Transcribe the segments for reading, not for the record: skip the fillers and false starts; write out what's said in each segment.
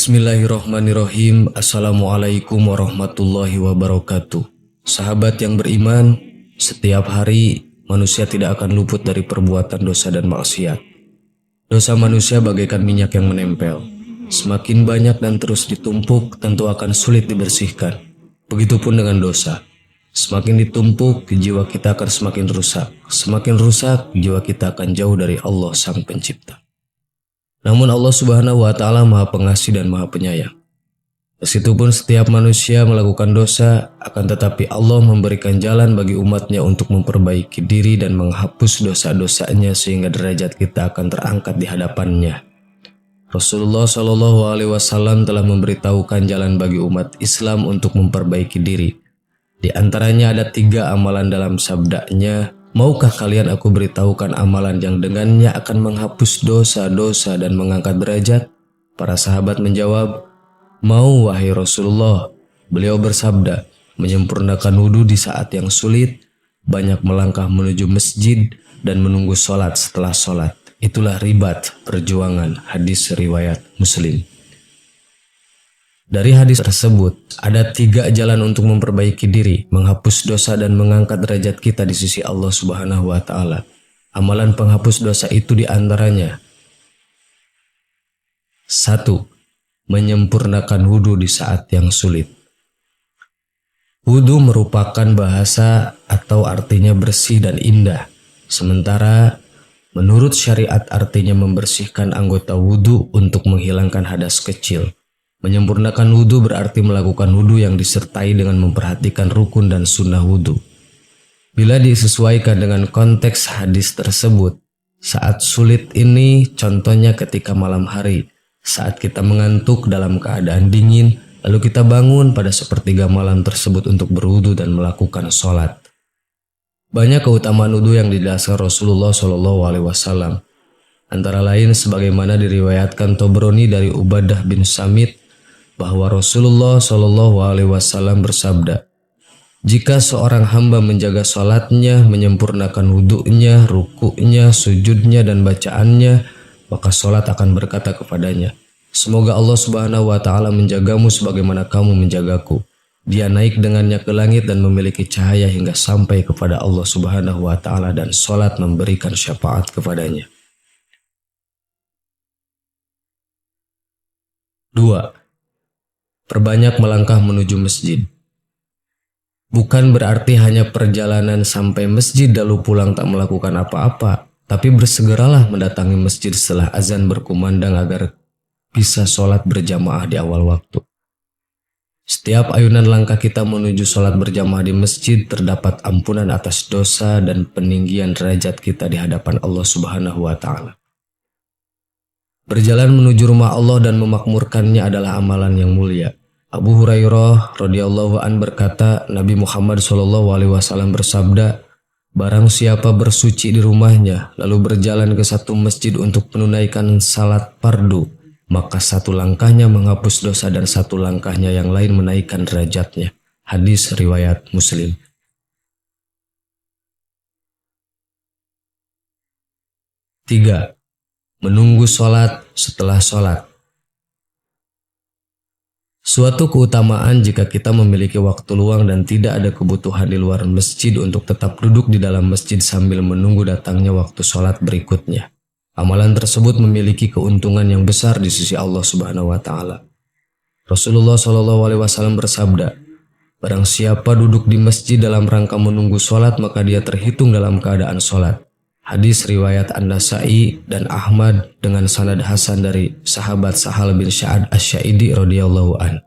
Bismillahirrohmanirrohim. Assalamualaikum warahmatullahi wabarakatuh. Sahabat yang beriman, setiap hari manusia tidak akan luput dari perbuatan dosa dan maksiat. Dosa manusia bagaikan minyak yang menempel. Semakin banyak dan terus ditumpuk, tentu akan sulit dibersihkan. Begitupun dengan dosa. Semakin ditumpuk, jiwa kita akan semakin rusak. Semakin rusak, jiwa kita akan jauh dari Allah Sang Pencipta. Namun Allah Subhanahu wa Ta'ala Maha Pengasih dan Maha Penyayang. Meskipun setiap manusia melakukan dosa, akan tetapi Allah memberikan jalan bagi umatnya untuk memperbaiki diri dan menghapus dosa-dosanya sehingga derajat kita akan terangkat di hadapannya. Rasulullah Shallallahu Alaihi Wasallam telah memberitahukan jalan bagi umat Islam untuk memperbaiki diri. Di antaranya ada 3 amalan dalam sabdanya. Maukah kalian aku beritahukan amalan yang dengannya akan menghapus dosa-dosa dan mengangkat derajat? Para sahabat menjawab, mau wahai Rasulullah. Beliau bersabda, menyempurnakan wudhu di saat yang sulit, banyak melangkah menuju masjid, dan menunggu sholat setelah sholat. Itulah ribat perjuangan. Hadis riwayat Muslim. Dari hadis tersebut, ada 3 jalan untuk memperbaiki diri, menghapus dosa dan mengangkat derajat kita di sisi Allah Subhanahu wa Ta'ala. Amalan penghapus dosa itu diantaranya: 1. Menyempurnakan wudhu di saat yang sulit. Wudhu merupakan bahasa atau artinya bersih dan indah. Sementara menurut syariat artinya membersihkan anggota wudhu untuk menghilangkan hadas kecil. Menyempurnakan wudhu berarti melakukan wudhu yang disertai dengan memperhatikan rukun dan sunnah wudhu. Bila disesuaikan dengan konteks hadis tersebut, saat sulit ini contohnya ketika malam hari, saat kita mengantuk dalam keadaan dingin, lalu kita bangun pada sepertiga malam tersebut untuk berwudhu dan melakukan sholat. Banyak keutamaan wudhu yang dijelaskan Rasulullah SAW. Antara lain sebagaimana diriwayatkan Tobroni dari Ubadah bin Samit, bahwa Rasulullah SAW bersabda, jika seorang hamba menjaga sholatnya, menyempurnakan wudhunya, rukuknya, sujudnya, dan bacaannya, maka sholat akan berkata kepadanya, semoga Allah Subhanahu wa Ta'ala menjagamu sebagaimana kamu menjagaku. Dia naik dengannya ke langit dan memiliki cahaya hingga sampai kepada Allah Subhanahu wa Ta'ala, dan sholat memberikan syafaat kepadanya. 2. Perbanyak melangkah menuju masjid. Bukan berarti hanya perjalanan sampai masjid lalu pulang tak melakukan apa-apa, tapi bersegeralah mendatangi masjid setelah azan berkumandang agar bisa sholat berjamaah di awal waktu. Setiap ayunan langkah kita menuju sholat berjamaah di masjid terdapat ampunan atas dosa dan peninggian derajat kita di hadapan Allah Subhanahu wa Ta'ala. Berjalan menuju rumah Allah dan memakmurkannya adalah amalan yang mulia. Abu Hurairah radhiyallahu an berkata, Nabi Muhammad SAW bersabda, barang siapa bersuci di rumahnya lalu berjalan ke satu masjid untuk menunaikan salat fardu, maka 1 langkahnya menghapus dosa dan 1 langkahnya yang lain menaikkan derajatnya. Hadis riwayat Muslim. 3. Menunggu sholat setelah sholat. Suatu keutamaan jika kita memiliki waktu luang dan tidak ada kebutuhan di luar masjid untuk tetap duduk di dalam masjid sambil menunggu datangnya waktu sholat berikutnya. Amalan tersebut memiliki keuntungan yang besar di sisi Allah Subhanahu wa Ta'ala. Rasulullah SAW bersabda, barang siapa duduk di masjid dalam rangka menunggu sholat, maka dia terhitung dalam keadaan sholat. Hadis riwayat An-Nasa'i dan Ahmad dengan sanad hasan dari sahabat Sahal bin Sa'ad Asy-Sya'idi radhiyallahu an.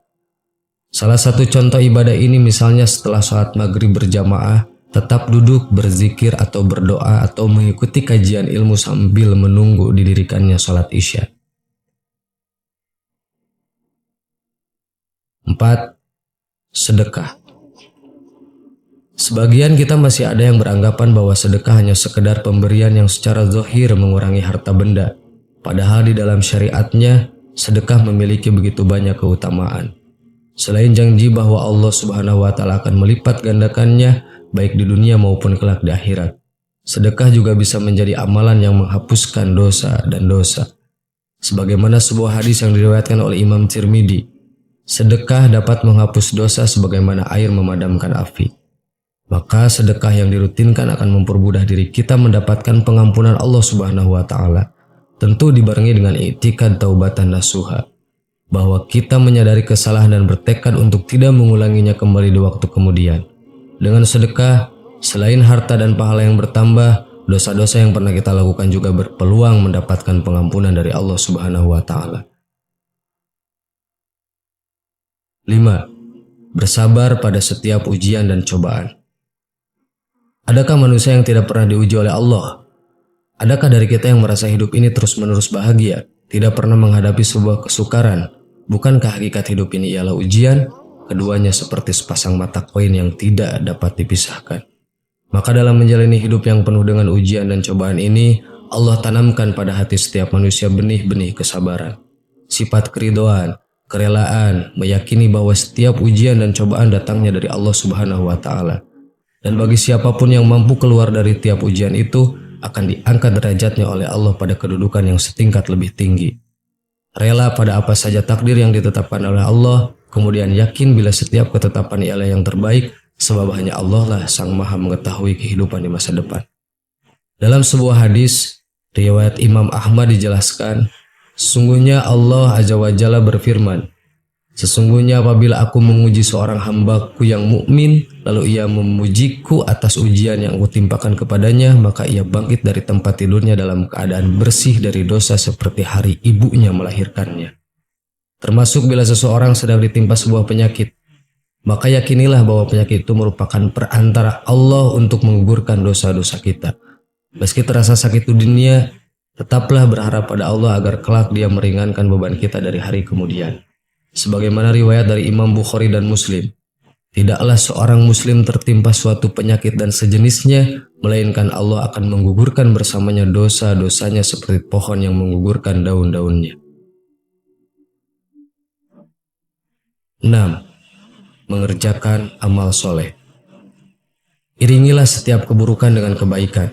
Salah satu contoh ibadah ini misalnya setelah sholat maghrib berjamaah, tetap duduk berzikir atau berdoa atau mengikuti kajian ilmu sambil menunggu didirikannya sholat isya. 4. Sedekah. Sebagian kita masih ada yang beranggapan bahwa sedekah hanya sekedar pemberian yang secara zahir mengurangi harta benda. Padahal di dalam syariatnya, sedekah memiliki begitu banyak keutamaan. Selain janji bahwa Allah Subhanahu wa Ta'ala akan melipat gandakannya baik di dunia maupun kelak di akhirat, sedekah juga bisa menjadi amalan yang menghapuskan dosa dan dosa. Sebagaimana sebuah hadis yang diriwayatkan oleh Imam Tirmidzi, sedekah dapat menghapus dosa sebagaimana air memadamkan api. Maka sedekah yang dirutinkan akan mempermudah diri kita mendapatkan pengampunan Allah Subhanahu wa taala. Tentu dibarengi dengan i'tikad taubatan nasuha, bahwa kita menyadari kesalahan dan bertekad untuk tidak mengulanginya kembali di waktu kemudian. Dengan sedekah, selain harta dan pahala yang bertambah, dosa-dosa yang pernah kita lakukan juga berpeluang mendapatkan pengampunan dari Allah Subhanahu wa taala. 5. Bersabar pada setiap ujian dan cobaan. Adakah manusia yang tidak pernah diuji oleh Allah? Adakah dari kita yang merasa hidup ini terus-menerus bahagia, tidak pernah menghadapi sebuah kesukaran? Bukankah hakikat hidup ini ialah ujian? Keduanya seperti sepasang mata koin yang tidak dapat dipisahkan. Maka dalam menjalani hidup yang penuh dengan ujian dan cobaan ini, Allah tanamkan pada hati setiap manusia benih-benih kesabaran, sifat keridoan, kerelaan, meyakini bahwa setiap ujian dan cobaan datangnya dari Allah Subhanahu wa taala. Dan bagi siapapun yang mampu keluar dari tiap ujian itu, akan diangkat derajatnya oleh Allah pada kedudukan yang setingkat lebih tinggi. Rela pada apa saja takdir yang ditetapkan oleh Allah, kemudian yakin bila setiap ketetapan ialah yang terbaik, sebab hanya Allah lah sang maha mengetahui kehidupan di masa depan. Dalam sebuah hadis, riwayat Imam Ahmad dijelaskan, sesungguhnya Allah Azza wa Jalla berfirman, sesungguhnya apabila aku menguji seorang hambaku yang mukmin, lalu ia memujiku atas ujian yang aku timpakan kepadanya, maka ia bangkit dari tempat tidurnya dalam keadaan bersih dari dosa seperti hari ibunya melahirkannya. Termasuk bila seseorang sedang ditimpa sebuah penyakit, maka yakinilah bahwa penyakit itu merupakan perantara Allah untuk menggugurkan dosa-dosa kita. Meski terasa sakit di dunia, tetaplah berharap pada Allah agar kelak Dia meringankan beban kita dari hari kemudian. Sebagaimana riwayat dari Imam Bukhari dan Muslim, tidaklah seorang muslim tertimpa suatu penyakit dan sejenisnya, melainkan Allah akan menggugurkan bersamanya dosa-dosanya seperti pohon yang menggugurkan daun-daunnya. 6. Mengerjakan amal soleh. Iringilah setiap keburukan dengan kebaikan.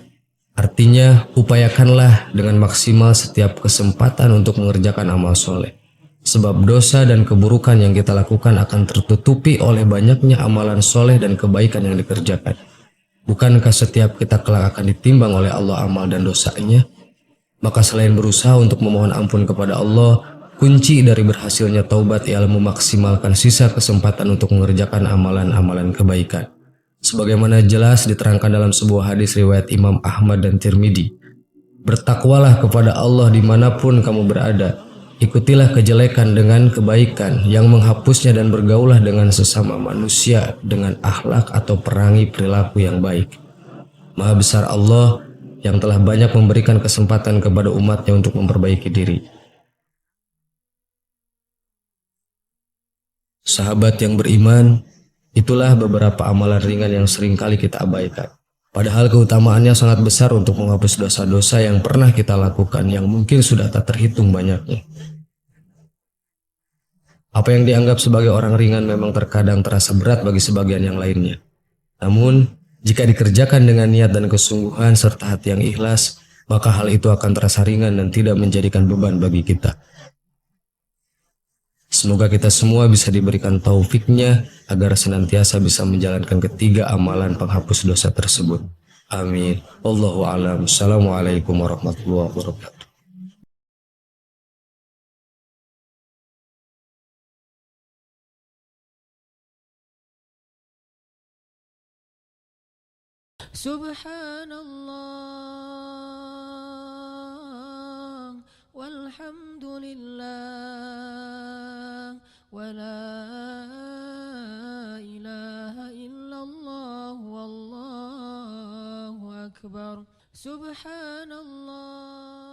Artinya, upayakanlah dengan maksimal setiap kesempatan untuk mengerjakan amal soleh. Sebab dosa dan keburukan yang kita lakukan akan tertutupi oleh banyaknya amalan soleh dan kebaikan yang dikerjakan. Bukankah setiap kita kelak akan ditimbang oleh Allah amal dan dosanya? Maka selain berusaha untuk memohon ampun kepada Allah, kunci dari berhasilnya taubat ialah memaksimalkan sisa kesempatan untuk mengerjakan amalan-amalan kebaikan. Sebagaimana jelas diterangkan dalam sebuah hadis riwayat Imam Ahmad dan Tirmidzi, bertakwalah kepada Allah dimanapun kamu berada. Ikutilah kejelekan dengan kebaikan yang menghapusnya dan bergaulah dengan sesama manusia dengan akhlak atau perangi perilaku yang baik. Maha besar Allah yang telah banyak memberikan kesempatan kepada umatnya untuk memperbaiki diri. Sahabat yang beriman, itulah beberapa amalan ringan yang sering kali kita abaikan. Padahal keutamaannya sangat besar untuk menghapus dosa-dosa yang pernah kita lakukan yang mungkin sudah tak terhitung banyaknya. Apa yang dianggap sebagai orang ringan memang terkadang terasa berat bagi sebagian yang lainnya. Namun, jika dikerjakan dengan niat dan kesungguhan serta hati yang ikhlas, maka hal itu akan terasa ringan dan tidak menjadikan beban bagi kita. Semoga kita semua bisa diberikan taufiknya agar senantiasa bisa menjalankan ketiga amalan penghapus dosa tersebut. Amin. Wallahu a'lam. Assalamualaikum warahmatullahi wabarakatuh. Subhanallah walhamdulillah wa la ilaha illallah wallahu akbar. Subhanallah